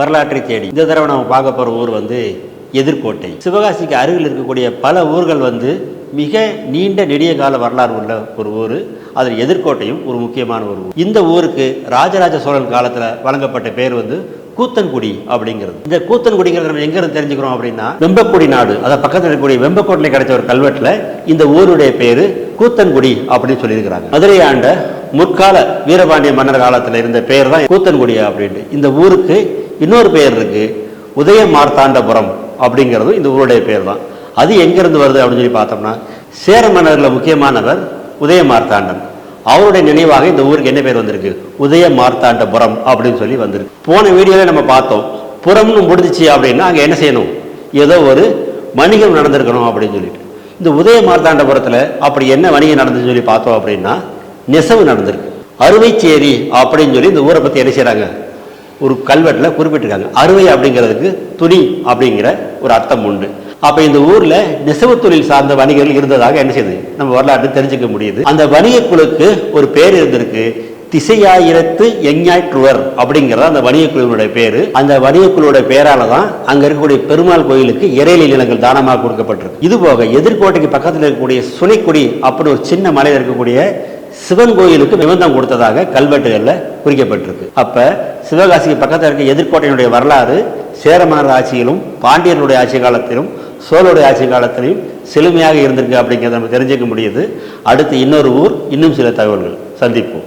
வரலாற்றை தேடி இந்த தடவை நம்ம பார்க்க போகிற ஊர் வந்து எதிர்கோட்டை. சிவகாசிக்கு அருகில் இருக்கக்கூடிய பல ஊர்கள் வந்து மிக நீண்ட நெடிய கால வரலாறு உள்ள ஒரு ஊர். அதில் எதிர்கோட்டையும் ஒரு முக்கியமான ஒரு ஊர். இந்த ஊருக்கு ராஜராஜ சோழன் காலத்தில் வழங்கப்பட்ட பேர் வந்து கூத்தன்குடி அப்படிங்கிறது. இந்த கூத்தன்குடிங்கிறது நம்ம எங்கிருந்து தெரிஞ்சுக்கிறோம் அப்படின்னா, வெம்பக்குடி நாடு, அதை பக்கத்தில் இருக்கக்கூடிய வெம்பக்கோட்டில் கிடைச்ச ஒரு கல்வெட்டில் இந்த ஊருடைய பேர் கூத்தன்குடி அப்படின்னு சொல்லியிருக்கிறாங்க. மதுரை ஆண்ட முற்கால வீரபாண்டிய மன்னர் காலத்தில் இருந்த பேர் தான் கூத்தன்குடி அப்படின்ட்டு. இந்த ஊருக்கு இன்னொரு பெயர் இருக்கு, உதய மார்த்தாண்டபுரம் அப்படிங்கிறது இந்த ஊருடைய பேர் தான். அது எங்கிருந்து வருது அப்படின்னு சொல்லி பார்த்தோம்னா, சேர மன்னர்களில் முக்கியமானவர் உதய மார்த்தாண்டன். அவருடைய நினைவாக இந்த ஊருக்கு என்ன பேர் வந்திருக்கு, உதய மார்த்தாண்டபுரம் அப்படின்னு சொல்லி வந்திருக்கு. போன வீடியோவில் நம்ம பார்த்தோம், புறம்னு முடிஞ்சிச்சு அப்படின்னா அங்கே என்ன செய்யணும், ஏதோ ஒரு வணிகம் நடந்திருக்கணும் அப்படின்னு சொல்லிட்டு. இந்த உதய மார்த்தாண்டபுரத்தில் அப்படி என்ன வணிகம் நடந்துன்னு சொல்லி பார்த்தோம் அப்படின்னா, நெசவு நடந்திருக்கு. அறுவைச்சேரி அப்படின்னு சொல்லி இந்த ஊரை பற்றி என்ன செய்கிறாங்க, ஒரு கல்வெட்டில் குறிப்பிட்டிருக்காங்க. அறுவை அப்படிங்கிறதுக்கு துணி அப்படிங்கிற ஒரு அர்த்தம் உண்டு. அப்போ இந்த ஊரில் நெசவு தொழில் சார்ந்த வணிகர்கள் இருந்ததாக என்ன செய்யுது, நம்ம வரலாற்று தெரிஞ்சுக்க முடியுது. அந்த வணிக குழுக்கு ஒரு பேர் இருந்திருக்கு, திசையாயிரத்து எஞ்ஞாற்றுவர் அப்படிங்கிறத அந்த வணிக குழுவினுடைய பேரு. அந்த வணிக குழுவோட பேரால தான் அங்க இருக்கக்கூடிய பெருமாள் கோயிலுக்கு இறையிலை நிலங்கள் தானமாக கொடுக்கப்பட்டிருக்கு. இது போக எதிர்கோட்டைக்கு பக்கத்தில் இருக்கக்கூடிய சுனைக்குடி அப்படின்னு ஒரு சின்ன மலையில் இருக்கக்கூடிய சிவன் கோயிலுக்கு நிபந்தம் கொடுத்ததாக கல்வெட்டுகளில் குறிக்கப்பட்டிருக்கு. அப்ப சிவகாசிக்கு பக்கத்தில் இருக்க எதிர்கோட்டையினுடைய வரலாறு சேர மன்னர் ஆட்சியிலும் பாண்டியர்களுடைய ஆட்சி காலத்திலும் சோழருடைய ஆட்சி காலத்திலும் செழுமையாக இருந்திருக்கு அப்படிங்கிறத நம்ம தெரிஞ்சுக்க முடியுது. அடுத்து இன்னொரு ஊர், இன்னும் சில தகவல்கள் சந்திப்போம்.